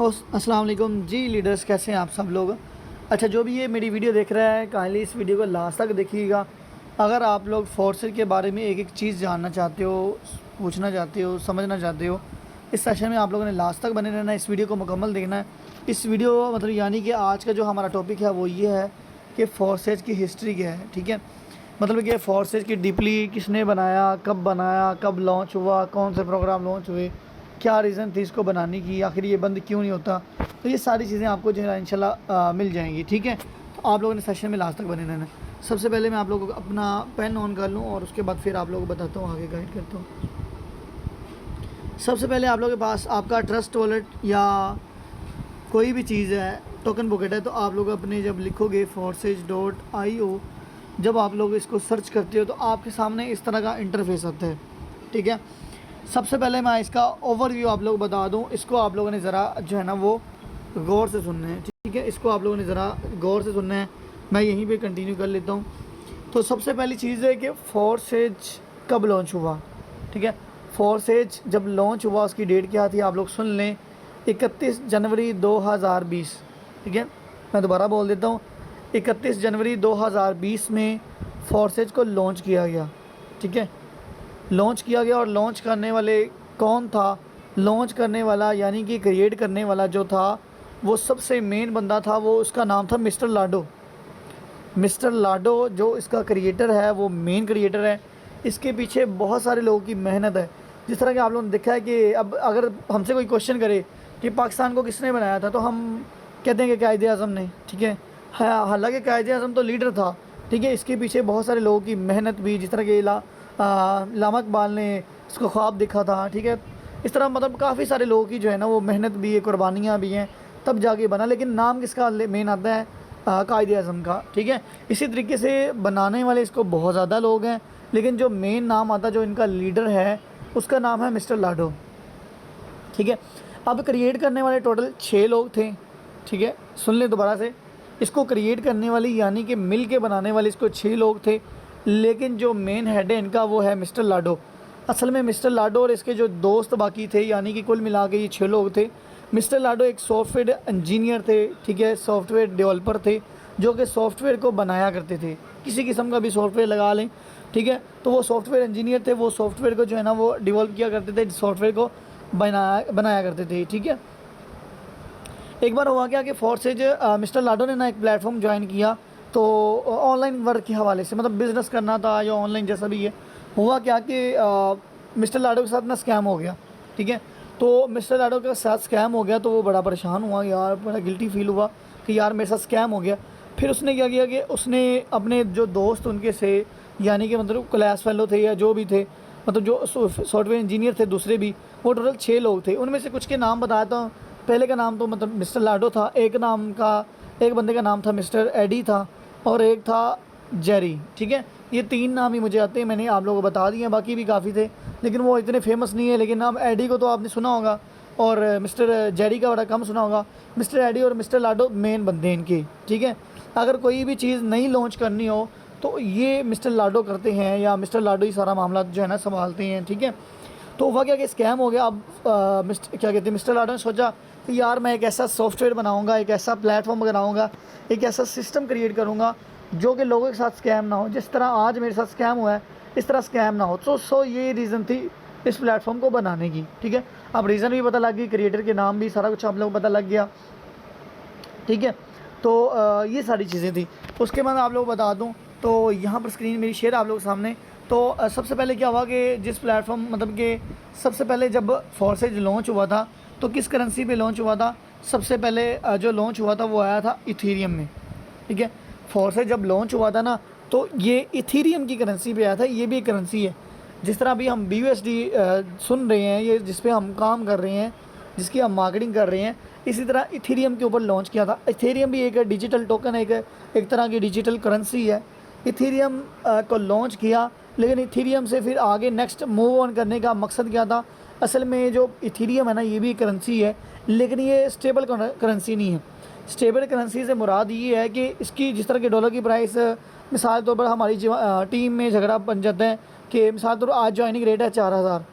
अस्सलाम वालेकुम जी लीडर्स, कैसे हैं आप सब लोग। अच्छा, जो भी ये मेरी वीडियो देख रहा है काइंडली इस वीडियो को लास्ट तक देखिएगा। अगर आप लोग फोर्सेज के बारे में एक एक चीज़ जानना चाहते हो, पूछना चाहते हो, समझना चाहते हो, इस सेशन में आप लोगों ने लास्ट तक बने रहना है। इस वीडियो को मुकम्मल देखना है। इस वीडियो मतलब यानी कि आज का जो हमारा टॉपिक है वो ये है कि फोर्सेज की हिस्ट्री क्या है। ठीक है, मतलब कि फोर्सेज की डीपली किसने बनाया, कब लॉन्च हुआ, कौन से प्रोग्राम लॉन्च हुए, क्या रीज़न थी इसको बनाने की, आखिर ये बंद क्यों नहीं होता। तो ये सारी चीज़ें आपको जो है इंशाल्लाह मिल जाएंगी। ठीक है, तो आप लोगों ने सेशन में लास्ट तक बने रहना है। सबसे पहले मैं आप लोगों को अपना पेन ऑन कर लूँ और उसके बाद फिर आप लोगों को बताता हूँ, आगे गाइड करता हूँ। सबसे पहले आप लोगों के पास आपका ट्रस्ट वॉलेट या कोई भी चीज़ है, टोकन बुकेट है, तो आप लोग अपने जब लिखोगे forces.io, जब आप लोग इसको सर्च करते हो तो आपके सामने इस तरह का इंटरफेस आता है। ठीक है, सबसे पहले मैं इसका ओवरव्यू आप लोग बता दूं। इसको आप लोगों ने ज़रा जो है ना वो गौर से सुनना है। ठीक है, इसको आप लोगों ने ज़रा गौर से सुनना है। मैं यहीं पे कंटिन्यू कर लेता हूं। तो सबसे पहली चीज़ है कि फोर्सेज कब लॉन्च हुआ। ठीक है, फोर्सेज जब लॉन्च हुआ उसकी डेट क्या थी, आप लोग सुन लें, 31 जनवरी 2020। ठीक है, मैं दोबारा बोल देता हूँ, 31 जनवरी 2020 में फोर्सेज को लॉन्च किया गया। ठीक है, लॉन्च किया गया। और लॉन्च करने वाले कौन था, लॉन्च करने वाला यानी कि क्रिएट करने वाला जो था वो सबसे मेन बंदा था, वो उसका नाम था मिस्टर लाडो। मिस्टर लाडो जो इसका क्रिएटर है वो मेन क्रिएटर है। इसके पीछे बहुत सारे लोगों की मेहनत है। जिस तरह कि आप लोगों ने देखा है कि अब अगर हमसे कोई क्वेश्चन करे कि पाकिस्तान को किसने बनाया था, तो हम कहते हैं कि कायदे आज़म ने। ठीक है, हालांकि कायदे आज़म तो लीडर था। ठीक है, इसके पीछे बहुत सारे लोगों की मेहनत भी, जिस तरह के लामा इकबाल ने इसको ख्वाब देखा था। ठीक है, इस तरह मतलब काफ़ी सारे लोगों की जो है ना वो मेहनत भी है, कुर्बानियाँ भी हैं, तब जाके बना। लेकिन नाम किसका मेन आता है, कायदे आज़म का। ठीक है, इसी तरीके से बनाने वाले इसको बहुत ज़्यादा लोग हैं, लेकिन जो मेन नाम आता, जो इनका लीडर है, उसका नाम है मिस्टर लाडो। ठीक है, अब क्रिएट करने वाले टोटल 6 लोग थे। ठीक है, सुन लें दोबारा से, इसको क्रिएट करने वाले यानी कि मिल के बनाने वाले इसको 6 लोग थे, लेकिन जो मेन हेड है इनका वो है मिस्टर लाडो। असल में मिस्टर लाडो और इसके जो दोस्त बाकी थे, यानी कि कुल मिला के ये 6 लोग थे। मिस्टर लाडो एक सॉफ्टवेयर इंजीनियर थे। ठीक है, सॉफ्टवेयर डेवलपर थे, जो कि सॉफ्टवेयर को बनाया करते थे, किसी किस्म का भी सॉफ्टवेयर लगा लें। ठीक है, तो वो सॉफ्टवेयर इंजीनियर थे, वो सॉफ्टवेयर को जो है ना वो डेवलप किया करते थे, सॉफ्टवेयर को बनाया करते थे। ठीक है, एक बार हुआ क्या कि फोर्सेज मिस्टर लाडो ने ना एक प्लेटफॉर्म ज्वाइन किया, तो ऑनलाइन वर्क के हवाले से, मतलब बिज़नेस करना था या ऑनलाइन जैसा भी है। हुआ क्या कि मिस्टर लाडो के साथ ना स्कैम हो गया। ठीक है, तो मिस्टर लाडो के साथ स्कैम हो गया तो वो बड़ा परेशान हुआ, यार बड़ा गिल्टी फील हुआ कि यार मेरे साथ स्कैम हो गया। फिर उसने क्या किया कि उसने अपने जो दोस्त उनके से, यानी कि मतलब क्लास फेलो थे या जो भी थे, मतलब जो सॉफ्टवेयर इंजीनियर थे दूसरे भी, वो टोटल 6 लोग थे। उनमें से कुछ के नाम बताया था। पहले का नाम तो मतलब मिस्टर लाडो था, एक बंदे का नाम था मिस्टर एडी था, और एक था जेरी। ठीक है, ये 3 नाम ही मुझे आते हैं, मैंने आप लोगों को बता दिए हैं, बाकी भी काफ़ी थे लेकिन वो इतने फेमस नहीं है। लेकिन नाम एडी को तो आपने सुना होगा, और मिस्टर जेरी का बड़ा कम सुना होगा। मिस्टर एडी और मिस्टर लाडो मेन बंदे हैं इनके। ठीक है, अगर कोई भी चीज़ नई लॉन्च करनी हो तो ये मिस्टर लाडो करते हैं, या मिस्टर लाडो ही सारा मामला जो है ना संभालते हैं। ठीक है, तो हुआ क्या कि स्कैम हो गया। अब क्या कहते हैं, मिस्टर लाडो ने सोचा कि यार मैं एक ऐसा सॉफ्टवेयर बनाऊंगा, एक ऐसा प्लेटफॉर्म बनाऊंगा, एक ऐसा सिस्टम क्रिएट करूंगा जो कि लोगों के साथ स्कैम ना हो। जिस तरह आज मेरे साथ स्कैम हुआ है, इस तरह स्कैम ना हो। सो ये रीज़न थी इस प्लेटफॉर्म को बनाने की। ठीक है, अब रीज़न भी पता लग गई, क्रिएटर के नाम भी, सारा कुछ आप लोगों को पता लग गया। ठीक है, तो ये सारी चीज़ें थी। उसके बाद आप लोग बता दूँ, तो यहाँ पर स्क्रीन मेरी शेयर आप लोगों के सामने। तो सबसे पहले क्या हुआ कि जिस प्लेटफॉर्म, मतलब कि सबसे पहले जब फोर्सेज लॉन्च हुआ था तो किस करेंसी पे लॉन्च हुआ था। सबसे पहले जो लॉन्च हुआ था वो आया था इथीरियम में। ठीक है, फोर्सेज जब लॉन्च हुआ था ना, तो ये इथीरियम की करेंसी पे आया था। ये भी एक करेंसी है, जिस तरह अभी हम BUSD सुन रहे हैं, ये जिस पे हम काम कर रहे हैं, जिसकी हम मार्केटिंग कर रहे हैं, इसी तरह इथीरियम के ऊपर लॉन्च किया था। इथीरियम भी एक डिजिटल टोकन है, एक तरह की डिजिटल करेंसी है। इथीरियम को लॉन्च किया, लेकिन इथीरियम से फिर आगे नेक्स्ट मूव ऑन करने का मकसद क्या था। असल में जो इथीरियम है ना, ये भी करेंसी है, लेकिन ये स्टेबल करेंसी नहीं है। स्टेबल करेंसी से मुराद ये है कि इसकी जिस तरह के डॉलर की प्राइस, मिसाल के तौर पर हमारी टीम में झगड़ा बन जाता है कि मिसाल के तौर पर आज ज्वाइनिंग रेट है 4000।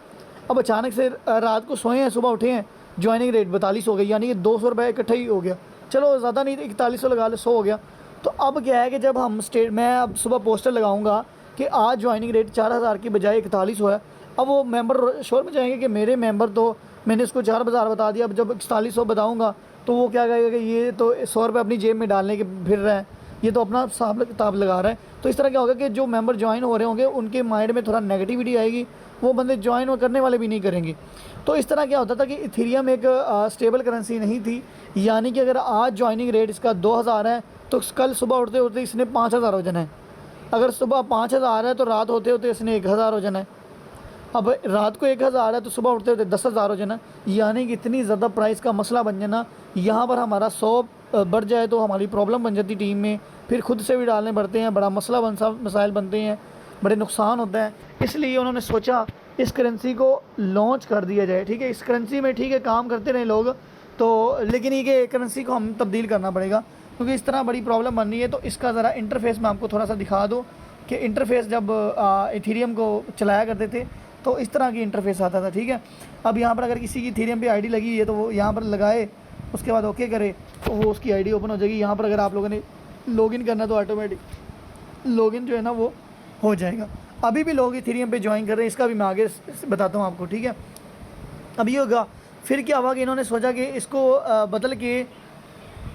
अब अचानक से रात को सोए हैं, सुबह उठे हैं ज्वाइनिंग रेट 42 हो गई, यानी कि 200 रुपये इकट्ठा ही हो गया। चलो ज़्यादा नहीं, 4100 लगा लो, 100 हो गया। तो अब क्या है कि जब हम मैं अब सुबह पोस्टर लगाऊंगा कि आज ज्वाइनिंग रेट 4000 की बजाय 41 है, अब वो मेंबर शोर में जाएंगे कि मेरे मेंबर तो मैंने इसको 4000 बता दिया, अब जब 4100 बताऊंगा तो वो क्या कहेगा कि ये तो 100 रुपये अपनी जेब में डालने के फिर रहा है, ये तो अपना हिसाब किताब लगा रहा है। तो इस तरह क्या होगा कि जो मेंबर ज्वाइन हो रहे होंगे उनके माइंड में थोड़ा नेगेटिविटी आएगी, वो बंदे ज्वाइन करने वाले भी नहीं करेंगे। तो इस तरह क्या होता था कि इथेरियम एक स्टेबल करेंसी नहीं थी, यानी कि अगर आज ज्वाइनिंग रेट इसका 2000 है तो कल सुबह उठते उठते इसने 5000 हो जाना है। अगर सुबह 5000 है तो रात होते होते इसने 1000 हो जाना है। अब रात को 1000 है तो सुबह उठते होते 10,000 हो जाना, यानी कि इतनी ज़्यादा प्राइस का मसला बन जाना। यहाँ पर हमारा 100 बढ़ जाए तो हमारी प्रॉब्लम बन जाती टीम में, फिर खुद से भी डालने पड़ते हैं, बड़ा मसाइल बनते हैं, बड़े नुकसान होता है। इसलिए उन्होंने सोचा इस करेंसी को लॉन्च कर दिया जाए। ठीक है, इस करेंसी में ठीक है काम करते रहे लोग तो, लेकिन ये करेंसी को हम तब्दील करना पड़ेगा क्योंकि इस तरह बड़ी प्रॉब्लम बन रही है। तो इसका ज़रा इंटरफेस मैं आपको थोड़ा सा दिखा दूँ कि इंटरफेस जब इथेरियम को चलाया करते थे तो इस तरह की इंटरफेस आता था। ठीक है, अब यहाँ पर अगर किसी की इथेरियम पे आईडी लगी है तो वो यहाँ पर लगाए, उसके बाद ओके करे तो वो उसकी आईडी ओपन हो जाएगी। यहाँ पर अगर आप लोगों ने लॉगिन करना तो ऑटोमेटिक लॉगिन जो है ना वो हो जाएगा। अभी भी लोग इथेरियम पे ज्वाइन कर रहे हैं, इसका भी मैं आगे बताता हूँ आपको। ठीक है, अब ये होगा, फिर क्या हुआ कि इन्होंने सोचा कि इसको बदल के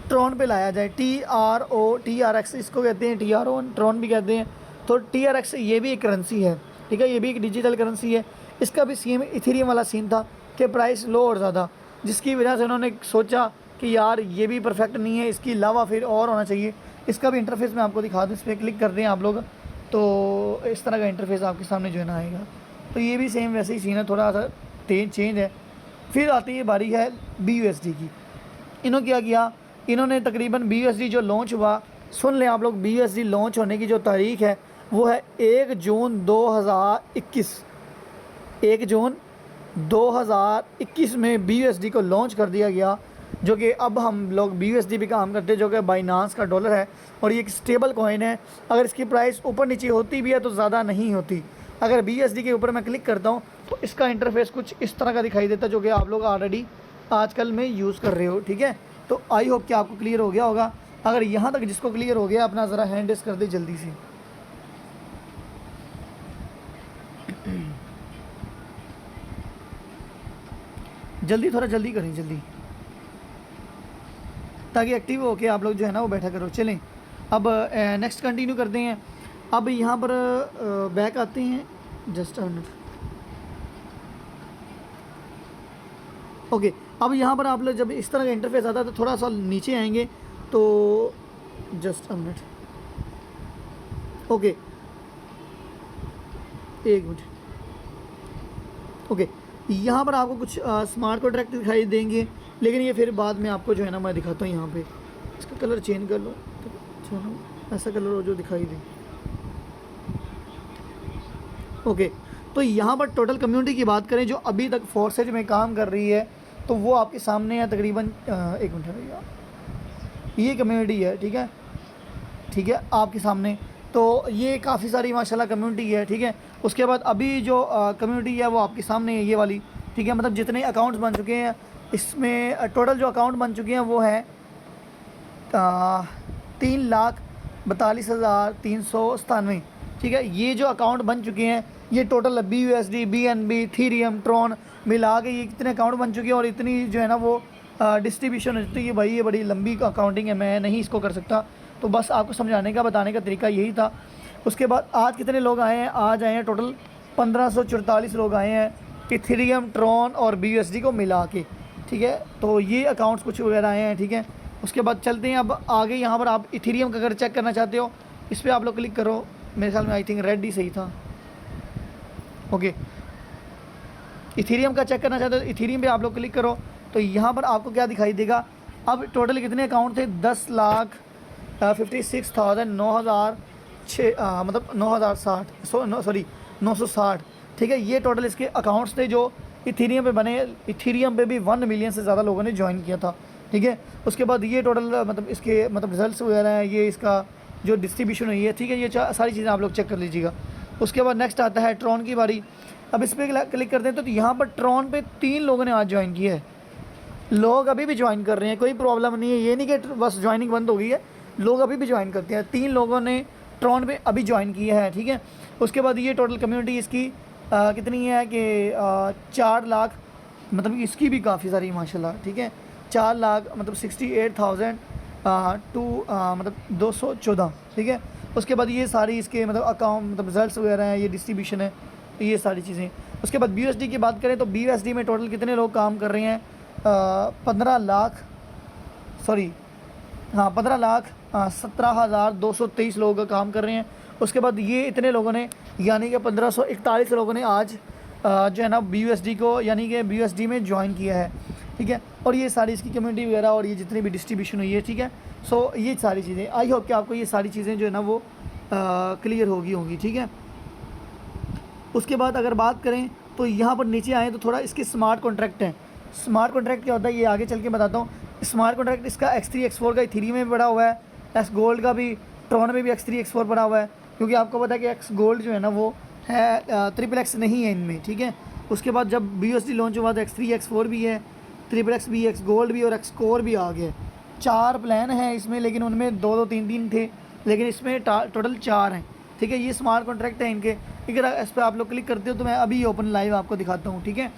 ट्रॉन पे लाया जाए। TRX इसको कहते हैं, TRO ट्रॉन भी कहते हैं। तो TRX ये भी एक करेंसी है। ठीक है, ये भी एक डिजिटल करेंसी है। इसका भी सेम इथेरियम वाला सीन था कि प्राइस लो और ज़्यादा, जिसकी वजह से उन्होंने सोचा कि यार ये भी परफेक्ट नहीं है, इसके अलावा फिर और होना चाहिए। इसका भी इंटरफेस मैं आपको दिखा दूँ, इस पर क्लिक कर रहे हैं आप लोग तो इस तरह का इंटरफेस आपके सामने जो है ना आएगा। तो ये भी सेम वैसे ही सीन है, थोड़ा सा चेंज है। फिर आती है बारी है BUSD की। इन्होंने क्या किया, इन्होंने तकरीबन BUSD जो लॉन्च हुआ, सुन लें आप लोग, BUSD लॉन्च होने की जो तारीख़ है वो है 1 जून 2021। 1 जून 2021 में BUSD को लॉन्च कर दिया गया, जो कि अब हम लोग BUSD पे काम करते हैं, जो कि बाइनांस का डॉलर है और ये एक स्टेबल कॉइन है। अगर इसकी प्राइस ऊपर नीचे होती भी है तो ज़्यादा नहीं होती। अगर BUSD के ऊपर मैं क्लिक करता हूँ तो इसका इंटरफेस कुछ इस तरह का दिखाई देता है, जो कि आप लोग ऑलरेडी आजकल में यूज़ कर रहे हो। ठीक है, तो आई होप कि आपको क्लियर हो गया होगा। अगर यहाँ तक जिसको क्लियर हो गया अपना ज़रा हैंड रेस कर दे जल्दी से। जल्दी, थोड़ा जल्दी करें, जल्दी, ताकि एक्टिव हो के आप लोग जो है ना वो बैठा करो। चलें अब नेक्स्ट कंटिन्यू करते हैं। अब यहाँ पर बैक आते हैं, जस्ट अ मिनट। ओके, अब यहाँ पर आप लोग जब इस तरह का इंटरफेस आता है तो थोड़ा सा नीचे आएंगे तो जस्ट अ मिनट। ओके, एक मिनट। ओके, यहाँ पर आपको कुछ स्मार्ट कॉन्ट्रैक्ट दिखाई देंगे, लेकिन ये फिर बाद में आपको जो है ना मैं दिखाता हूँ। यहाँ पे इसका कलर चेंज कर लो तो ऐसा कलर हो जो दिखाई दे। ओके, तो यहाँ पर टोटल कम्युनिटी की बात करें जो अभी तक फोर्सेज में काम कर रही है तो वो आपके सामने है तकरीबन, एक मिनट भैया, ये कम्युनिटी है। ठीक है, ठीक है, आपके सामने तो ये काफ़ी सारी माशाल्लाह कम्युनिटी है। ठीक है, उसके बाद अभी जो कम्युनिटी है वो आपके सामने है, ये वाली। ठीक है, मतलब जितने अकाउंट्स बन चुके हैं इसमें टोटल जो अकाउंट बन चुके हैं वो हैं 3,42,397। ठीक है, ये जो अकाउंट बन चुके हैं ये total BUSD, BNB, Ethereum, Tron मिला के ये कितने अकाउंट बन चुके हैं और इतनी जो है ना वो डिस्ट्रीब्यूशन होती है। भाई ये बड़ी लंबी अकाउंटिंग है, मैं नहीं इसको कर सकता, तो बस आपको समझाने का बताने का तरीका यही था। उसके बाद आज कितने लोग आए हैं, आज आए हैं टोटल 1544 लोग आए हैं इथेरियम, ट्रॉन और BUSD को मिला के। ठीक है, तो ये अकाउंट्स कुछ वगैरह आए हैं। ठीक है, उसके बाद चलते हैं अब आगे। यहाँ पर आप इथेरियम का अगर चेक करना चाहते हो इस पर आप लोग क्लिक करो, मेरे ख्याल में आई थिंक रेड ही सही था। ओके, इथेरियम का चेक करना चाहते हो इथेरियम पे आप लोग क्लिक करो तो यहाँ पर आपको क्या दिखाई देगा। अब टोटल कितने अकाउंट थे, 10,56,009,006 मतलब 9,060 ठीक है, ये टोटल इसके अकाउंट्स थे जो इथेरियम पे बने। इथेरियम पे भी 1 मिलियन से ज़्यादा लोगों ने ज्वाइन किया था। ठीक है, उसके बाद ये टोटल मतलब इसके मतलब रिजल्ट्स वगैरह हैं, ये इसका जो डिस्ट्रीब्यूशन हुई है। ठीक है, ये सारी चीज़ें आप लोग चेक कर लीजिएगा। उसके बाद नेक्स्ट आता है ट्रॉन की बारी। अब इस पर क्लिक करते हैं तो यहाँ पर ट्रॉन पे 3 लोगों ने आज ज्वाइन किया है। लोग अभी भी ज्वाइन कर रहे हैं, कोई प्रॉब्लम नहीं है। ये नहीं कि बस ज्वाइनिंग बंद हो गई है, लोग अभी भी ज्वाइन करते हैं। 3 लोगों ने ट्रॉन पे अभी ज्वाइन किया है, ठीक है। उसके बाद ये टोटल कम्युनिटी इसकी कितनी है कि 4 लाख, मतलब इसकी भी काफ़ी सारी माशाल्लाह, ठीक है। 4 लाख मतलब 68,000 टू मतलब 214, ठीक है। उसके बाद ये सारी इसके मतलब अकाउंट मतलब रिजल्ट्स वगैरह हैं, ये डिस्ट्रीब्यूशन है, तो ये सारी चीज़ें। उसके बाद BUSD की बात करें तो BUSD में टोटल कितने लोग काम कर रहे हैं, 15 लाख सॉरी हाँ 15,17,223 लोग का काम कर रहे हैं। उसके बाद ये इतने लोगों ने यानी कि 1541 लोगों ने आज जो है ना BUSD को यानी कि BUSD में ज्वाइन किया है, ठीक है। और ये सारी इसकी कम्युनिटी वगैरह और ये जितनी भी डिस्ट्रीब्यूशन हुई है, ठीक है। सो ये सारी चीज़ें, आई होप कि आपको ये सारी चीज़ें जो है ना वो क्लियर होगी, ठीक है। उसके बाद अगर बात करें तो यहाँ पर नीचे आएँ तो थोड़ा इसके स्मार्ट कॉन्ट्रैक्ट हैं। स्मार्ट कॉन्ट्रैक्ट क्या होता है ये आगे चल के बताता हूँ। स्मार्ट कॉन्ट्रैक्ट इसका X3 X4 का इथेरियम में पड़ा हुआ है, एक्स गोल्ड का भी, ट्रॉन में भी X3 X4 पड़ा हुआ है, क्योंकि आपको पता है कि एक्स गोल्ड जो है ना वो है XXX नहीं है इनमें, ठीक है। उसके बाद जब BUSD लॉन्च हुआ तो X3 X4 भी है, XXX भी, एक्स गोल्ड भी और एक्स कोर भी आ गया। 4 प्लान हैं इसमें, लेकिन उनमें 2-2 3-3 थे, लेकिन इसमें टोटल 4 हैं, ठीक है। ये स्मार्ट कॉन्ट्रैक्ट है इनके। अगर इस पर आप लोग क्लिक करते हो तो मैं अभी ओपन लाइव आपको दिखाता हूँ, ठीक है।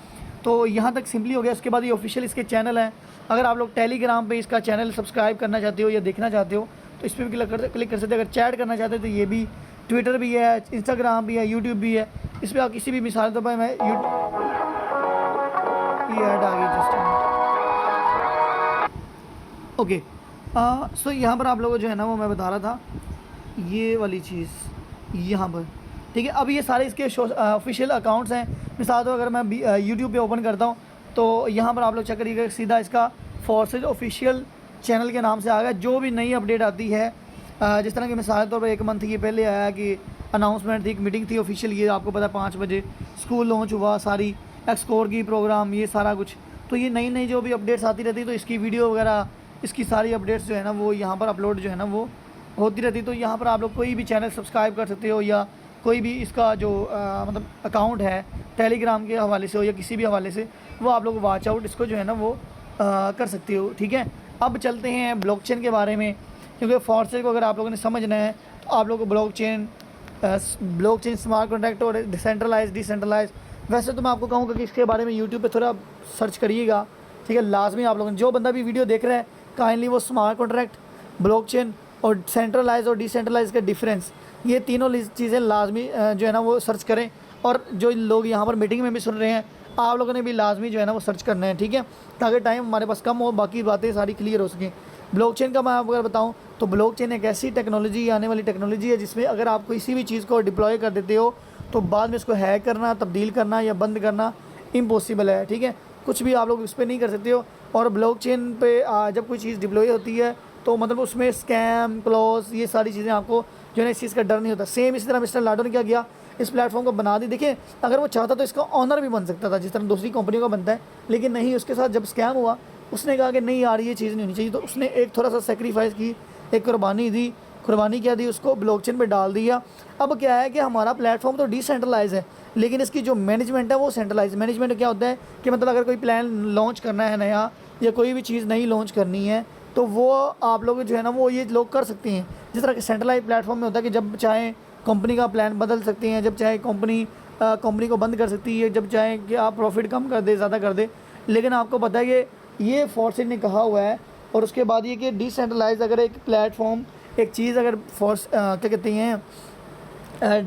तो यहाँ तक सिंपली हो गया। उसके बाद ये ऑफिशियल इसके चैनल हैं। अगर आप लोग टेलीग्राम पे इसका चैनल सब्सक्राइब करना चाहते हो या देखना चाहते हो तो इस पर भी क्लिक कर सकते हो। अगर चैट करना चाहते हो तो ये भी, ट्विटर भी है, इंस्टाग्राम भी है, यूट्यूब भी है। इस पर आप किसी भी मिसाल तो मैं यूट्यूब की ऐड आ गई जस्ट ओके। सो यहाँ पर आप लोगों को जो है ना वो मैं बता रहा था ये वाली चीज़ यहाँ पर, ठीक है। अब ये सारे इसके ऑफिशियल अकाउंट्स हैं। मिसाल तो अगर मैं यूट्यूब पे ओपन करता हूँ तो यहाँ पर आप लोग चेक करिएगा, सीधा इसका फोर्सेज ऑफिशियल चैनल के नाम से आ गया। जो भी नई अपडेट आती है जिस तरह की मिसाल तौर पर 1 मंथ ये पहले आया कि अनाउंसमेंट थी, एक मीटिंग थी ऑफिशियल, ये आपको पता है 5 बजे स्कूल लॉन्च हुआ, सारी एक्सकोर की प्रोग्राम, ये सारा कुछ। तो ये नई नई जो भी अपडेट्स आती रहती है तो इसकी वीडियो वगैरह, इसकी सारी अपडेट्स जो है ना वो यहाँ पर अपलोड जो है ना वो होती रहती। तो यहाँ पर आप लोग कोई भी चैनल सब्सक्राइब कर सकते हो या कोई भी इसका जो मतलब अकाउंट है टेलीग्राम के हवाले से हो या किसी भी हवाले से, वो आप लोग वॉच आउट इसको जो है ना वो कर सकते हो, ठीक है। अब चलते हैं ब्लॉकचेन के बारे में, क्योंकि फॉर्सेज को अगर आप लोगों ने समझना है तो आप लोग को ब्लॉकचेन, स्मार्ट कॉन्ट्रैक्ट और डिसेंट्रलाइज। वैसे तो मैं आपको कहूँगा कि इसके बारे में यूट्यूब पे थोड़ा सर्च करिएगा, ठीक है। लाजमी आप लोगों ने, जो बंदा भी वीडियो देख रहा है, काइंडली वो स्मार्ट कॉन्ट्रैक्ट, ब्लॉकचेन और सेंट्रलाइज और डिसेंट्रलाइज का डिफरेंस, ये तीनों चीज़ें लाजमी जो है ना वो सर्च करें। और जो लोग यहाँ पर मीटिंग में भी सुन रहे हैं, आप लोगों ने भी लाजमी जो है ना वो सर्च करना है, ठीक है, ताकि टाइम हमारे पास कम हो, बाकी बातें सारी क्लियर हो सकें। ब्लॉकचेन का मैं आपको अगर बताऊं तो ब्लॉकचेन एक ऐसी टेक्नोलॉजी, आने वाली टेक्नोलॉजी है जिसमें अगर आप किसी भी चीज़ को डिप्लॉय कर देते हो तो बाद में इसको हैक करना, तब्दील करना या बंद करना इम्पॉसिबल है, ठीक है। कुछ भी आप लोग उस पर नहीं कर सकते हो। और ब्लॉकचेन पे जब कोई चीज़ डिप्लॉय होती है तो मतलब उसमें स्कैम, क्लॉज, ये सारी चीज़ें आपको जो है ना इस चीज़ का डर नहीं होता। सेम इसी तरह मिस्टर लाडो ने क्या किया, इस प्लेटफॉर्म को बना दी। देखिए अगर वो चाहता तो इसका ऑनर भी बन सकता था जिस तरह दूसरी कंपनियों का बनता है, लेकिन नहीं, उसके साथ जब स्कैम हुआ उसने कहा कि नहीं यार ये चीज़ नहीं होनी चाहिए, तो उसने एक थोड़ा सा सेक्रीफाइस की, एक कुर्बानी दी। कुर्बानी क्या दी, उसको ब्लॉकचेन पे डाल दिया। अब क्या है कि हमारा प्लेटफॉर्म तो डिसेंट्रलाइज है, लेकिन इसकी जो मैनेजमेंट है वो सेंट्रलाइज। मैनेजमेंट क्या होता है कि मतलब अगर कोई प्लान लॉन्च करना है नया या कोई भी चीज़ नई लॉन्च करनी है तो वो आप लोग जो है ना वो ये लोग कर सकते हैं। जिस तरह के सेंट्रलाइज प्लेटफॉर्म में होता है कि जब चाहे कंपनी का प्लान बदल सकते हैं, जब चाहे कंपनी को बंद कर सकती है, जब चाहे कि आप प्रॉफिट कम कर दे, ज़्यादा कर दे। लेकिन आपको पता है कि ये फोर्सेज ने कहा हुआ है। और उसके बाद ये कि डिसेंट्रलाइज अगर एक प्लेटफॉर्म, एक चीज़ अगर क्या कहते हैं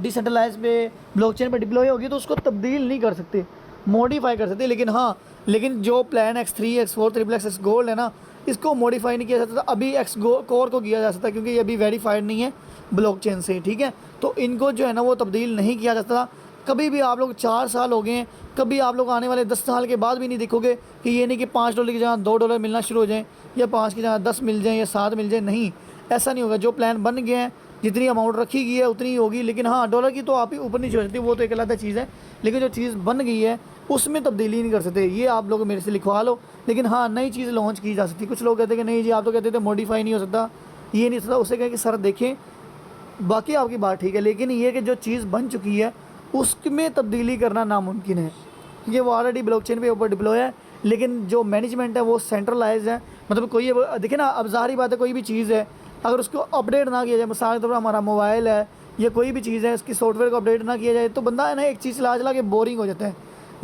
डिसेंट्रलाइज पे ब्लॉकचेन पे डिप्लॉय होगी तो उसको तब्दील नहीं कर सकते, मॉडिफाई कर सकते। लेकिन हाँ, लेकिन जो plan X3 X4 XXX x gold है ना, इसको मॉडिफाई नहीं किया जा सकता। अभी एक्स कोर को किया जा सकता है क्योंकि ये अभी वेरीफाइड नहीं है ब्लॉकचेन से, ठीक है। तो इनको जो है ना वो तब्दील नहीं किया जा सकता कभी भी। आप लोग 4 साल हो गए हैं, कभी आप लोग आने वाले 10 साल के बाद भी नहीं देखोगे कि ये नहीं कि $5 की जगह $2 मिलना शुरू हो जाएँ या 5 की जगह 10 मिल जाएँ या 7 मिल जाए। नहीं, ऐसा नहीं होगा। जो प्लान बन गए हैं, जितनी अमाउंट रखी गई है उतनी ही होगी। लेकिन हाँ, डॉलर की तो आप ही ऊपर नहीं छोड़ सकते, वो तो एक अलग चीज़ है। लेकिन जो चीज़ बन गई है उसमें तब्दीली नहीं कर सकते। ये आप लोग मेरे से लिखवा लो। लेकिन हाँ, नई चीज़ लॉन्च की जा सकती है। कुछ लोग कहते हैं कि नहीं जी, आप तो कहते थे मॉडिफाई नहीं हो सकता, ये नहीं हो सकता। उससे कहें कि सर देखें, बाकी आपकी बात ठीक है, लेकिन ये कि जो चीज़ बन चुकी है उसमें तब्दीली करना नामुमकिन है। ये वो ऑलरेडी ब्लॉकचेन पे ऊपर डिप्लॉय है, लेकिन जो मैनेजमेंट है वो सेंट्रलाइज है। मतलब कोई देखिए ना, अब ज़ाहिर बात है कोई भी चीज़ है अगर उसको अपडेट ना किया जाए, मिसाल के तौर पर हमारा मोबाइल है या कोई भी चीज़ है, इसकी सॉफ्टवेयर को अपडेट ना किया जाए तो बंदा है ना एक चीज़ चला चला के बोरिंग हो जाता है,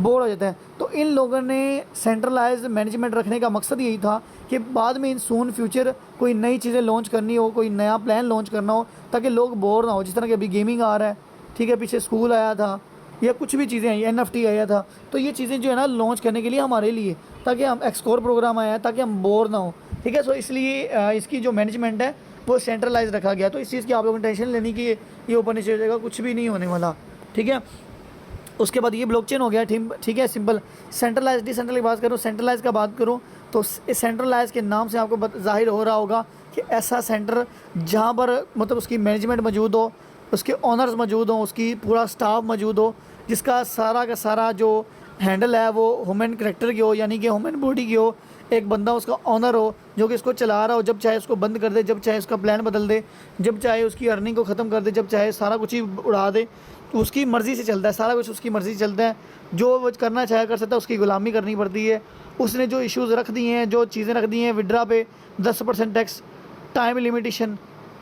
बोर हो जाता है। तो इन लोगों ने सेंट्रलाइज मैनेजमेंट रखने का मकसद यही था कि बाद में इन सून फ्यूचर कोई नई चीज़ें लॉन्च करनी हो, कोई नया प्लान लॉन्च करना हो, ताकि लोग बोर ना हो। जिस तरह के अभी गेमिंग आ रहा है, ठीक है, पीछे स्कूल आया था या कुछ भी चीज़ें आई, NFT आया था, तो ये चीज़ें जो है ना लॉन्च करने के लिए हमारे लिए, ताकि हम एक्सकोर प्रोग्राम आया है ताकि हम बोर ना हो, ठीक है। सो इसलिए इसकी जो मैनेजमेंट है वो सेंट्रलाइज रखा गया। तो इस चीज़ की आप लोगों ने टेंशन लेनी कि ये ओपन नीचे हो जाएगा, कुछ भी नहीं होने वाला, ठीक है। उसके बाद ये ब्लॉकचेन हो गया, ठीक है, सिंपल। सेंट्रलाइज डिसेंट्रलाइज की बात करूँ, सेंट्रलाइज का बात करूँ तो इस सेंट्रलाइज के नाम से आपको जाहिर हो रहा होगा कि ऐसा सेंटर जहाँ पर मतलब उसकी मैनेजमेंट मौजूद हो, उसके ऑनर्स मौजूद हो, उसकी पूरा स्टाफ मौजूद हो, जिसका सारा का सारा जो हैंडल है वो ह्यूमन करेक्टर की हो, यानी कि ह्यूमन बॉडी की हो। एक बंदा उसका ऑनर हो जो कि इसको चला रहा हो, जब चाहे उसको बंद कर दे, जब चाहे उसका प्लान बदल दे, जब चाहे उसकी अर्निंग को ख़त्म कर दे, जब चाहे सारा कुछ ही उड़ा दे। तो उसकी मर्ज़ी से चलता है, सारा कुछ उसकी मर्ज़ी से चलता है। जो वो करना चाहे कर सकता है, उसकी गुलामी करनी पड़ती है। उसने जो इश्यूज़ रख दिए हैं, जो चीज़ें रख दी हैं, विड्रा पे 10% टैक्स, टाइम लिमिटेशन,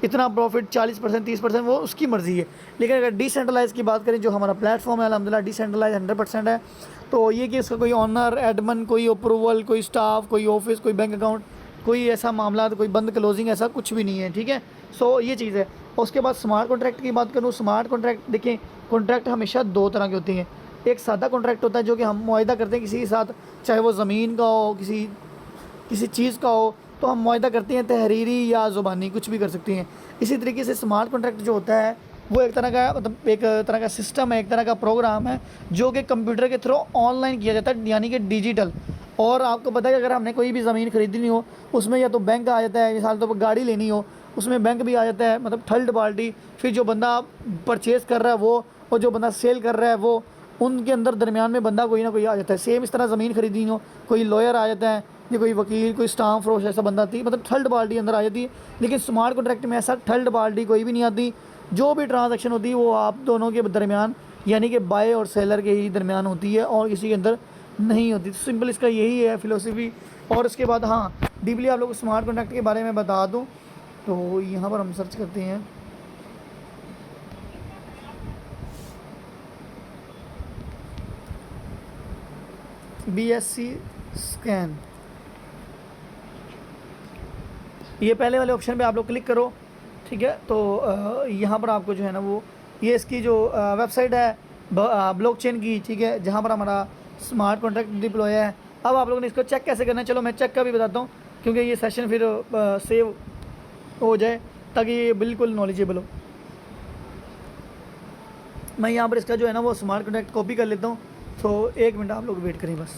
इतना प्रॉफिट 40% 30%, वो उसकी मर्ज़ी है। लेकिन अगर डिसेंट्रलाइज की बात करें, जो हमारा प्लेटफॉर्म है अल्हम्दुलिल्लाह डिसेंट्रलाइज 100% है। तो ये कि इसका कोई ऑनर, एडमिन, कोई अप्रूवल, कोई स्टाफ, कोई ऑफिस, कोई बैंक अकाउंट, कोई ऐसा मामला, कोई बंद क्लोजिंग, ऐसा कुछ भी नहीं है, ठीक है। सो ये चीज़ है। उसके बाद स्मार्ट कॉन्ट्रैक्ट की बात करूँ, स्मार्ट कॉन्ट्रैक्ट देखिए, कॉन्ट्रैक्ट हमेशा दो तरह के होते हैं। एक सादा कॉन्ट्रैक्ट होता है जो कि हम मुआहदा करते हैं किसी के साथ, चाहे वो ज़मीन का हो, किसी चीज़ का हो, तो हम मुआहदा करते हैं, तहरीरी या ज़ुबानी, कुछ भी कर सकते हैं। इसी तरीके से स्मार्ट कॉन्ट्रैक्ट जो होता है वो एक तरह का मतलब एक तरह का सिस्टम है, एक तरह का प्रोग्राम है जो कि कंप्यूटर के थ्रू ऑनलाइन किया जाता है, यानी कि डिजिटल। और आपको पता है कि अगर हमने कोई भी ज़मीन खरीदनी हो, उसमें या तो बैंक आ जाता है, मिसाल तो गाड़ी लेनी हो उसमें बैंक भी आ जाता है, मतलब थर्ड पार्टी। फिर जो बंदा परचेज़ कर रहा है वो, और जो बंदा सेल कर रहा है वो, उनके अंदर दरमियान में बंदा कोई ना कोई आ जाता है। सेम इस तरह ज़मीन खरीदनी हो, कोई लॉयर आ जाता है या कोई वकील, कोई स्टाम्प फरोश, ऐसा बंदा आती है, मतलब थर्ड पार्टी अंदर आ जाती है। लेकिन स्मार्ट कॉन्ट्रैक्ट में ऐसा थर्ड पार्टी कोई भी नहीं आती। जो भी ट्रांजैक्शन होती है वो आप दोनों के दरमियान, यानी कि बाय और सेलर के ही दरमियान होती है और किसी के अंदर नहीं होती। तो सिंपल इसका यही है फ़िलोसफी। और उसके बाद हाँ, डीपली आप लोग को स्मार्ट कॉन्ट्रैक्ट के बारे में बता दूँ तो यहाँ पर हम सर्च करते हैं, BSC स्कैन। ये पहले वाले ऑप्शन पे आप लोग क्लिक करो, ठीक है। तो यहाँ पर आपको जो है ना वो ये इसकी जो वेबसाइट है ब्लॉकचेन की, ठीक है, जहाँ पर हमारा स्मार्ट कॉन्ट्रैक्ट डिप्लॉय है। अब आप लोगों ने इसको चेक कैसे करना है, चलो मैं चेक का भी बताता हूँ, क्योंकि ये सेशन फिर सेव हो जाए ताकि ये बिल्कुल नॉलेजेबल हो। मैं यहाँ पर इसका जो है ना वो स्मार्ट कॉन्ट्रैक्ट कॉपी कर लेता हूँ। तो 1 मिनट आप लोग वेट करें बस।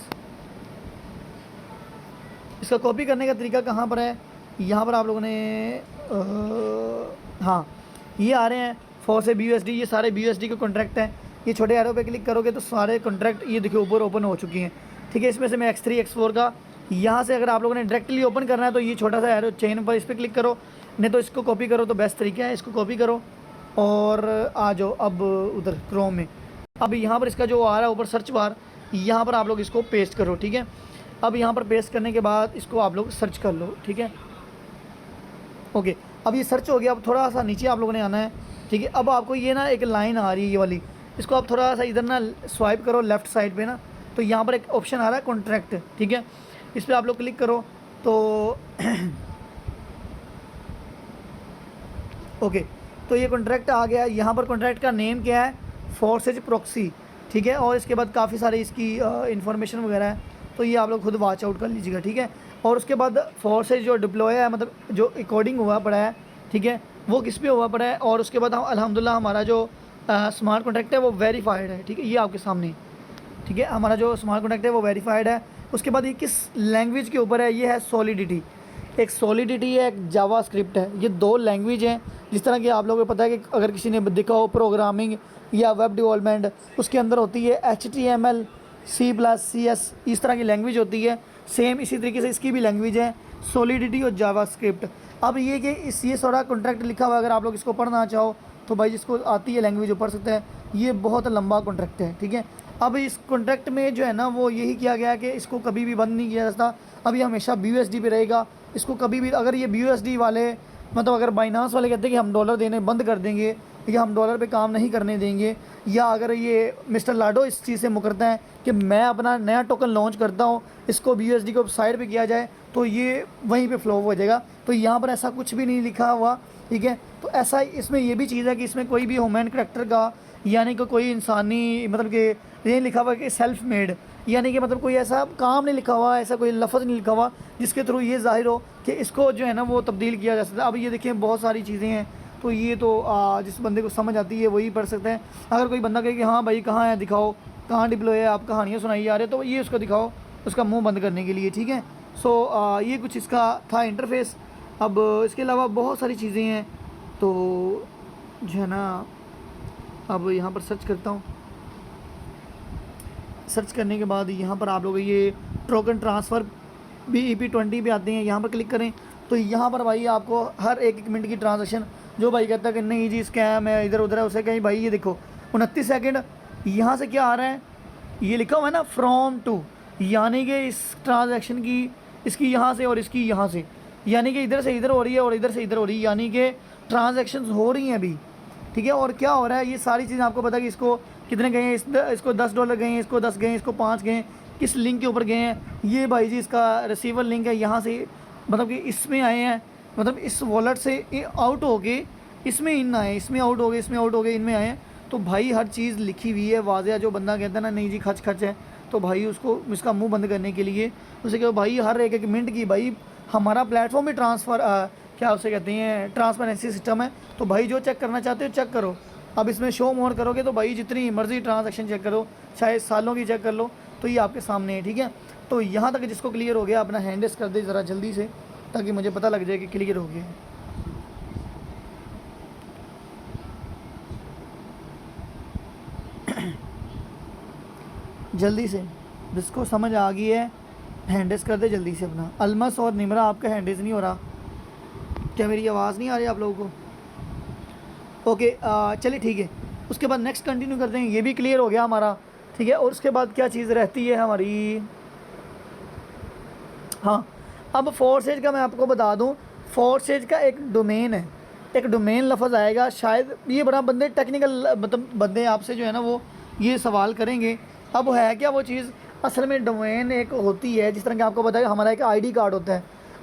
इसका कॉपी करने का तरीका कहाँ पर है, यहाँ पर आप लोगों ने हाँ, ये आ रहे हैं 4 से BUSD, ये सारे BUSD के कॉन्ट्रैक्ट हैं। ये छोटे एरो पे क्लिक करोगे तो सारे कॉन्ट्रैक्ट ये देखिए ऊपर ओपन हो चुकी हैं, ठीक है। इसमें से मैं X3 X4 का यहाँ से अगर आप लोगों ने डायरेक्टली ओपन करना है तो ये छोटा सा एरो चेन पर इस पर क्लिक करो, नहीं तो इसको कॉपी करो तो बेस्ट तरीका है। इसको कॉपी करो और आ जाओ अब उधर क्रोम में। अब यहाँ पर इसका जो आ रहा है ऊपर सर्च बार, यहाँ पर आप लोग इसको पेस्ट करो, ठीक है। अब यहाँ पर पेस्ट करने के बाद इसको आप लोग सर्च कर लो, ठीक है। ओके, अब ये सर्च हो गया। अब थोड़ा सा नीचे आप लोगों ने आना है, ठीक है। अब आपको ये ना एक लाइन आ रही है ये वाली, इसको आप थोड़ा सा इधर ना स्वाइप करो लेफ़्ट साइड पे ना, तो यहाँ पर एक ऑप्शन आ रहा है कॉन्ट्रैक्ट, ठीक है। इस पर आप लोग क्लिक करो तो ओके, तो ये कॉन्ट्रैक्ट आ गया। यहाँ पर कॉन्ट्रैक्ट का नेम क्या है, फोर्सेज प्रॉक्सी, ठीक है। और इसके बाद काफ़ी सारी इसकी इंफॉर्मेशन वगैरह है, तो ये आप लोग खुद वॉच आउट कर लीजिएगा, ठीक है। और उसके बाद फोर्सेज जो डिप्लॉय है, मतलब जो रिकॉर्डिंग हुआ पड़ा है, ठीक है, वो किस पे हुआ पड़ा है। और उसके बाद हम अल्हम्दुलिल्लाह हमारा जो स्मार्ट कॉन्ट्रैक्ट है वो वेरीफाइड है, ठीक है, ये आपके सामने, ठीक है। हमारा जो स्मार्ट कॉन्ट्रैक्ट है वो वेरीफाइड है। उसके बाद ये किस लैंग्वेज के ऊपर है, ये है सॉलिडिटी। एक सॉलिडिटी है, एक जावा स्क्रिप्ट है। ये 2 लैंग्वेज हैं। जिस तरह की आप लोगों को पता है कि अगर किसी ने देखा हो प्रोग्रामिंग या वेब डेवलपमेंट, उसके अंदर होती है HTML, C++, इस तरह की लैंग्वेज होती है। सेम इसी तरीके से इसकी भी लैंग्वेज है, सॉलिडिटी और जावा स्क्रिप्ट। अब ये कि ये सारा कॉन्ट्रैक्ट लिखा हुआ है, अगर आप लोग इसको पढ़ना चाहो तो भाई जिसको आती है लैंग्वेज वो पढ़ सकते हैं। ये बहुत लंबा कॉन्ट्रैक्ट है, ठीक है। अब इस कॉन्ट्रैक्ट में जो है ना वो यही किया गया है कि इसको कभी भी बंद नहीं किया जाता, अब ये हमेशा BUSD पे रहेगा। इसको कभी भी अगर ये BUSD वाले मतलब अगर बाइनांस वाले कहते हैं कि हम डॉलर देने बंद कर देंगे या हम डॉलर पे काम नहीं करने देंगे, या अगर ये मिस्टर लाडो इस चीज़ से मुकरता है कि मैं अपना नया टोकन लॉन्च करता हूँ, इसको BUSD को साइड पे किया जाए तो ये वहीं पे फ्लो हो जाएगा। तो यहाँ पर ऐसा कुछ भी नहीं लिखा हुआ, ठीक है। तो ऐसा इसमें ये भी चीज़ है कि इसमें कोई भी ह्यूमन करैक्टर का यानी कि कोई इंसानी मतलब कि ये लिखा हुआ कि सेल्फ मेड, यानी कि मतलब कोई ऐसा काम नहीं लिखा हुआ, ऐसा कोई लफ्ज़ नहीं लिखा हुआ जिसके थ्रू ये ज़ाहिर हो कि इसको जो है ना वो तब्दील किया जा सकता है। अब ये देखिए बहुत सारी चीज़ें हैं, तो ये तो जिस बंदे को समझ आती है वही पढ़ सकते हैं। अगर कोई बंदा कहे कि हाँ भाई कहाँ है दिखाओ, कहाँ डिप्लॉय है, आप कहानियाँ सुनाई जा रहे हो, तो ये उसको दिखाओ उसका मुँह बंद करने के लिए, ठीक है। सो ये कुछ इसका था इंटरफेस। अब इसके अलावा बहुत सारी चीज़ें हैं, तो जो है ना अब यहाँ पर सर्च करता हूँ। सर्च करने के बाद यहाँ पर आप लोग ये टोकन ट्रांसफ़र BEP20 पे आते हैं, यहाँ पर क्लिक करें तो यहाँ पर भाई आपको हर एक मिनट की ट्रांजैक्शन, जो भाई कहता है कि नहीं जी स्कैम है इधर उधर है, उसे कहीं भाई ये देखो 29 सेकंड यहाँ से क्या आ रहा है, ये लिखा हुआ है ना फ्रॉम टू, यानी कि इस ट्रांजैक्शन की इसकी यहाँ से और इसकी यहाँ से, यानी कि इधर से इधर हो रही है और इधर से इधर हो रही है, यानी कि ट्रांजैक्शंस हो रही हैं अभी, ठीक है। और क्या हो रहा है ये सारी चीज़ें आपको पता है कि इसको कितने गए हैं, इसको $10 गए हैं, इसको 10 गए हैं, इसको 5 गए हैं, किस लिंक के ऊपर गए हैं, ये भाई जी इसका रिसीवर लिंक है, यहाँ से मतलब कि इसमें आए हैं, मतलब इस वॉलेट से आउट हो गए इसमें इन आए, इसमें आउट हो गए, इसमें आउट हो गए, इनमें आए हैं। तो भाई हर चीज़ लिखी हुई है वाज़ेह। जो बंदा कहता है ना नहीं जी खच खच है, तो भाई उसको इसका मुंह बंद करने के लिए उसे कहो भाई हर एक मिनट की भाई हमारा प्लेटफॉर्म में ट्रांसफ़र क्या उसे कहते हैं ट्रांसपेरेंसी सिस्टम है, तो भाई जो चेक करना चाहते हो चेक करो। अब इसमें शो मोर करोगे तो भाई जितनी मर्ज़ी ट्रांजैक्शन चेक करो, चाहे सालों की चेक कर लो, तो ये आपके सामने है, ठीक है। तो यहाँ तक जिसको क्लियर हो गया अपना हैंड रेस कर दे ज़रा जल्दी से, ताकि मुझे पता लग जाए कि क्लियर हो गया। जल्दी से जिसको समझ आ गई है हैंड रेस कर दे जल्दी से अपना। अलमस और निमरा आपका हैंड रेस नहीं हो रहा, क्या मेरी आवाज़ नहीं आ रही आप लोगों को? ओके चलिए ठीक है, उसके बाद नेक्स्ट कंटिन्यू करते हैं। ये भी क्लियर हो गया हमारा, ठीक है। और उसके बाद क्या चीज़ रहती है हमारी, हाँ अब फोर्सेज का मैं आपको बता दूं, फोर्सेज का एक डोमेन है, एक डोमेन लफ्ज़ आएगा, शायद ये बड़ा बंदे टेक्निकल मतलब बंदे आपसे जो है ना वो ये सवाल करेंगे। अब है क्या वो चीज़, असल में डोमेन एक होती है, जिस तरह कि आपको बताया हमारा एक आईडी कार्ड होता है,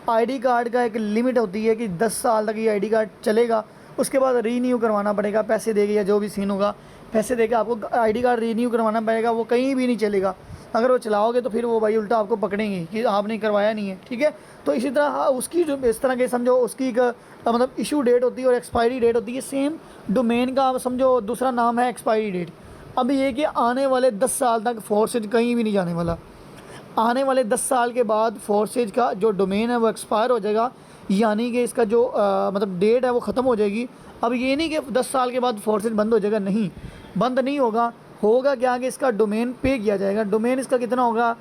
आईडी कार्ड का एक लिमिट होती है कि 10 साल तक ये आईडी कार्ड चलेगा, उसके बाद रीन्यू करवाना पड़ेगा, पैसे देके या जो भी सीन होगा पैसे देके आपको आईडी कार्ड रीन्यू करवाना पड़ेगा, वो कहीं भी नहीं चलेगा। अगर वो चलाओगे तो फिर वो भाई उल्टा आपको पकड़ेंगे कि आपने करवाया नहीं है, ठीक है। तो इसी तरह उसकी जो इस तरह के समझो उसकी एक मतलब इशू डेट होती है और एक्सपायरी डेट होती है, सेम डोमेन का समझो दूसरा नाम है एक्सपायरी डेट। अब ये कि आने वाले 10 साल तक फोर्सेज कहीं भी नहीं जाने वाला, आने वाले 10 साल के बाद फोर्सेज का जो डोमेन है वो एक्सपायर हो जाएगा, यानी कि इसका जो मतलब डेट है वो ख़त्म हो जाएगी। अब ये नहीं कि 10 साल के बाद फोर्सेज बंद हो जाएगा, नहीं बंद नहीं होगा, होगा क्या कि इसका डोमेन पे किया जाएगा। डोमेन इसका कितना होगा,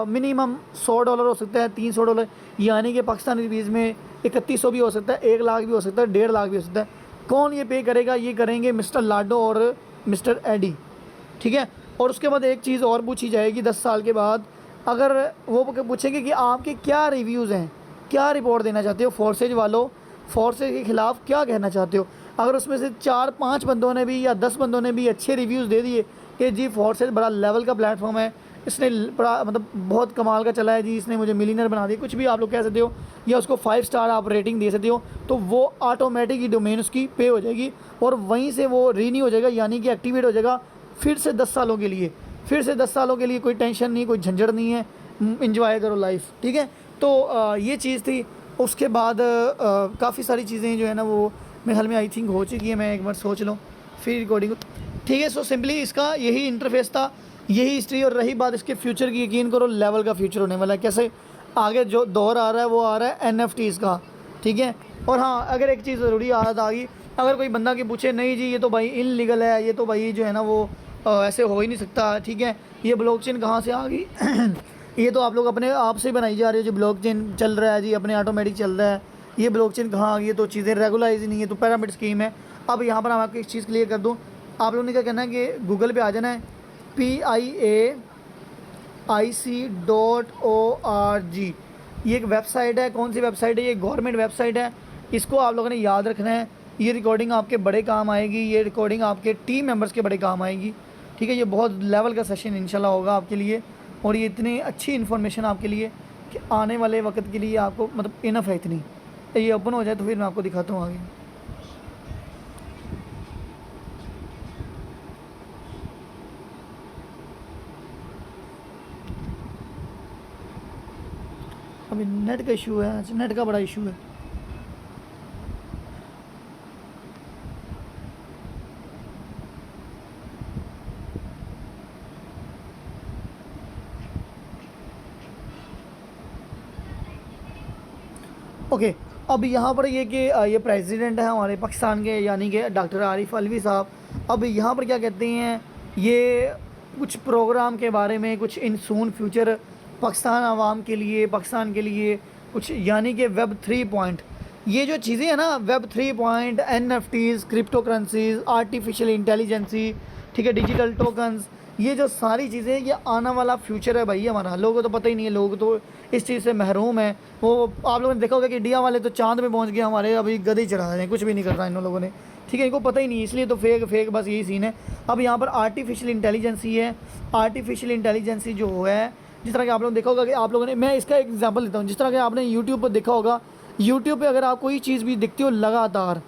मिनिमम $100 हो सकता है, $300, यानी कि पाकिस्तानी रुपीज़ में 3100 भी हो सकता है, 1 लाख भी हो सकता है, 1.5 लाख भी हो सकता है। कौन ये पे करेगा, ये करेंगे मिस्टर लाडो और मिस्टर एडी, ठीक है। और उसके बाद एक चीज़ और पूछी जाएगी 10 साल के बाद, अगर वो पूछेंगे कि आपके क्या रिव्यूज़ हैं, क्या रिपोर्ट देना चाहते हो फोर्सेज वालों, फोर्सेज के ख़िलाफ़ क्या कहना चाहते हो। अगर उसमें से 4-5 बंदों ने भी या 10 बंदों ने भी अच्छे रिव्यूज़ दे दिए कि जी फोर्सेज बड़ा लेवल का प्लेटफॉर्म है, इसने बड़ा मतलब बहुत कमाल का चला है जी, इसने मुझे मिलीनियर बना दिया, कुछ भी आप लोग कह सकते हो, या उसको 5 स्टार आप रेटिंग दे सकते हो, तो वो ऑटोमेटिक ही डोमेन उसकी पे हो जाएगी और वहीं से वो रीन्यू हो जाएगा, यानी कि एक्टिवेट हो जाएगा फिर से 10 सालों के लिए, फिर से 10 सालों के लिए। कोई टेंशन नहीं, कोई झंझट नहीं है, इंजॉय करो लाइफ, ठीक है। तो ये चीज़ थी। उसके बाद काफ़ी सारी चीज़ें जो है ना वो मेरे ख्याल में आई थिंक हो चुकी है, मैं एक बार सोच लूँ फिर रिकॉर्डिंग, ठीक है। सो सिंपली इसका यही इंटरफेस था, यही हिस्ट्री। और रही बात इसके फ्यूचर की, यकीन करो लेवल का फ्यूचर होने वाला है। कैसे आगे जो दौर आ रहा है वो आ रहा है NFTs का, ठीक है। और हाँ अगर एक चीज़ ज़रूरी आदत आ गई, अगर कोई बंदा की पूछे नहीं जी ये तो भाई इनलीगल है, ये तो भाई जो है ना वो ऐसे हो ही नहीं सकता, ठीक है, ये ब्लॉकचेन कहाँ से आ गई ये तो आप लोग अपने आप से बनाई जा रही है, जो ब्लॉकचेन चल रहा है जी अपने ऑटोमेटिक चल रहा है, ये ब्लॉकचेन कहाँ आ गई है, तो चीज़ें रेगुलाइज ही नहीं है, तो पिरामिड स्कीम है। अब यहाँ पर हम आपको एक चीज़ क्लियर कर दूँ, आप लोगों ने क्या करना है कि गूगल पे आ जाना है, PIAIC.org। ये एक वेबसाइट है। कौन सी वेबसाइट है? ये गवर्नमेंट वेबसाइट है। इसको आप लोगों ने याद रखना है। ये रिकॉर्डिंग आपके बड़े काम आएगी, ये रिकॉर्डिंग आपके टीम मेंबर्स के बड़े काम आएगी, ठीक है। ये बहुत लेवल का सेशन इंशाल्लाह होगा आपके लिए, और ये इतनी अच्छी इन्फॉर्मेशन आपके लिए कि आने वाले वक्त के लिए आपको मतलब इनफ है इतनी। ये ओपन हो जाए तो फिर मैं आपको दिखाता हूँ आगे। अभी नेट का इशू है, अच्छा नेट का बड़ा इशू है। ओके, अब यहाँ पर ये कि ये प्रेसिडेंट है हमारे पाकिस्तान के, यानी कि डॉक्टर आरिफ अलवी साहब। अब यहाँ पर क्या कहते हैं, ये कुछ प्रोग्राम के बारे में, कुछ इन सून फ्यूचर पाकिस्तान आवाम के लिए, पाकिस्तान के लिए कुछ, यानी कि वेब 3 पॉइंट, ये जो चीज़ें हैं ना, web 3 point, NFTs, crypto currencies, artificial intelligence, ठीक है, डिजिटल टोकन्स, ये जो सारी चीज़ें, ये आने वाला फ्यूचर है भाई हमारा। लोगों को तो पता ही नहीं है, लोग तो इस चीज़ से महरूम है। वो आप लोगों ने देखा होगा कि इंडिया वाले तो चांद पे पहुंच गए, हमारे अभी गधे चढ़ा रहे हैं, कुछ भी नहीं कर रहा इन लोगों ने, ठीक है। इनको पता ही नहीं, इसलिए तो फेक बस यही सीन है। अब यहाँ पर आर्टिफिशियल इंटेलिजेंसी है। आर्टिफिशियल इंटेलिजेंसी जो है, जिस तरह कि आप लोगों ने देखा होगा कि आप लोगों ने, मैं इसका एक एग्जाम्पल देता हूँ, जिस तरह कि आपने यूट्यूब पर देखा होगा, यूट्यूब पर अगर आप कोई चीज़ भी दिखती हो लगातार,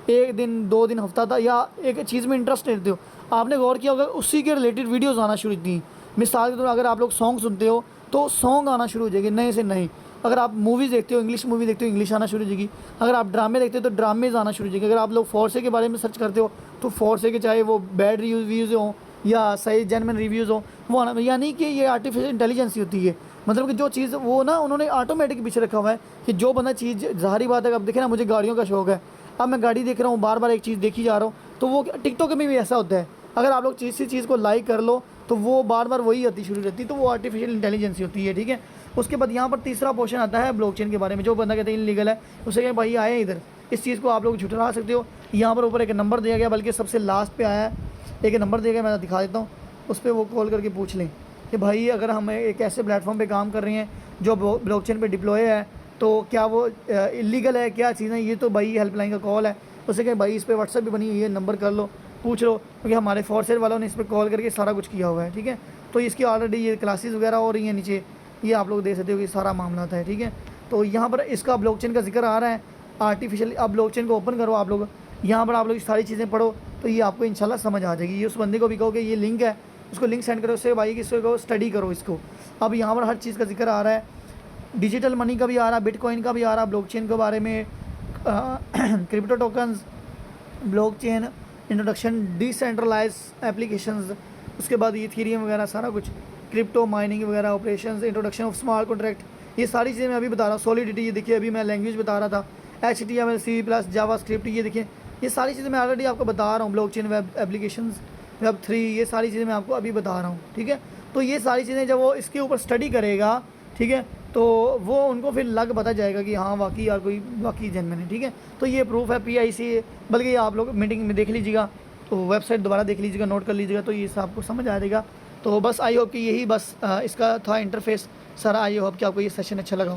एक दिन 2 दिन हफ्ता था, या एक चीज़ में इंटरेस्ट लेते हो, आपने गौर किया होगा उसी के रिलेटेड वीडियोज़ आना शुरू की। मिसाल के तौर पर अगर आप लोग सॉन्ग सुनते हो तो सॉन्ग आना शुरू हो जाएगी नए से नए। अगर आप मूवीज़ देखते हो, इंग्लिश मूवी देखते हो, इंग्लिश आना शुरू हो जाएगी। अगर आप ड्रामे देखते हो तो ड्रामेज आना शुरू हो जाएगी। अगर आप लोग फोर्से के बारे में सर्च करते हो तो फोर्से के, चाहे वो बैड रिव्यूज़ हों या सही जेन्युइन रिव्यूज़ हों, वो आना, यानी कि ये आर्टिफिशियल इंटेलिजेंसी होती है। मतलब कि जो चीज़ वो ना उन्होंने ऑटोमेटिक पीछे रखा हुआ है कि जो बंदा चीज़, ज़ाहिरी बात है, अब देखे ना, मुझे गाड़ियों का शौक है, अब मैं गाड़ी देख रहा हूँ, बार बार एक चीज़ देखी जा रहा हूँ, तो वो टिकटॉक में भी ऐसा होता है। अगर आप लोग चीज़ को लाइक कर लो तो वो बार बार वही आती शुरू रहती है, तो वो आर्टिफिशियल इंटेलिजेंसी होती है, ठीक है। उसके बाद यहाँ पर तीसरा पोर्शन आता है ब्लॉकचेन के बारे में। जो बंदा कहते हैं इलीगल है, उसे कहें भाई आए इधर, इस चीज़ को आप लोग झुठला सकते हो। यहाँ पर ऊपर एक नंबर दिया गया, बल्कि सबसे लास्ट पे आया है एक नंबर दिया गया, मैं दिखा देता हूँ, उस पर वो कॉल करके पूछ लें कि भाई अगर हम एक ऐसे प्लेटफॉर्म पे काम कर रहे हैं जो ब्लॉकचेन पे डिप्लॉय है, तो क्या वो इलीगल है, क्या चीज़ है। ये तो भाई हेल्पलाइन का कॉल है, उसे कहें भाई इस पर व्हाट्सएप भी बनी हुई है, नंबर कर लो, पूछ लो, क्योंकि हमारे फोर्सेज वालों ने इस पर कॉल करके सारा कुछ किया हुआ है, ठीक है। तो इसकी ऑलरेडी ये क्लासेस वगैरह हो रही हैं नीचे, ये आप लोग देख सकते हो कि सारा मामला था, ठीक है। तो यहाँ पर इसका ब्लॉकचेन का जिक्र आ रहा है, आर्टिफिशियल। अब ब्लॉकचेन को ओपन करो आप लोग, यहाँ पर आप लोग सारी चीज़ें पढ़ो, तो ये आपको इंशाल्लाह समझ आ जाएगी। ये उस बंदे को भी कहो कि ये लिंक है, उसको लिंक सेंड करो, उससे भाई इसको स्टडी करो इसको। अब यहाँ पर हर चीज़ का जिक्र आ रहा है, डिजिटल मनी का भी आ रहा है, बिटकॉइन का भी आ रहा है, ब्लॉकचेन के बारे में, crypto tokens, blockchain, introduction decentralise applications, उसके बाद ये इथेरियम वगैरह सारा कुछ, क्रिप्टो माइनिंग वगैरह, operations, introduction of smart contract, ये सारी चीज़ें मैं अभी बता रहा हूँ। सॉलिडिटी, ये देखिए अभी मैं लैंग्वेज बता रहा था, HTML, C++, जावास्क्रिप्ट, ये देखिए ये सारी चीज़ें मैं ऑलरेडी आपको बता रहा हूँ। ब्लॉकचेन, वेब एप्लीकेशंस, वेब 3, ये सारी चीज़ें मैं आपको अभी बता रहा हूँ, ठीक है। तो ये सारी चीज़ें जब वो इसके ऊपर स्टडी करेगा, ठीक है, तो वो उनको फिर लग पता जाएगा कि हाँ वाकई यार कोई वाकई जेन्युइन है, ठीक है। तो ये प्रूफ है PIC, बल्कि आप लोग मीटिंग में देख लीजिएगा, तो वेबसाइट दोबारा देख लीजिएगा, नोट कर लीजिएगा, तो ये सब आपको समझ आ जाएगा। तो बस आई होप कि यही बस इसका था इंटरफेस सारा। आई होप कि आपको ये सेशन अच्छा लगा होगा।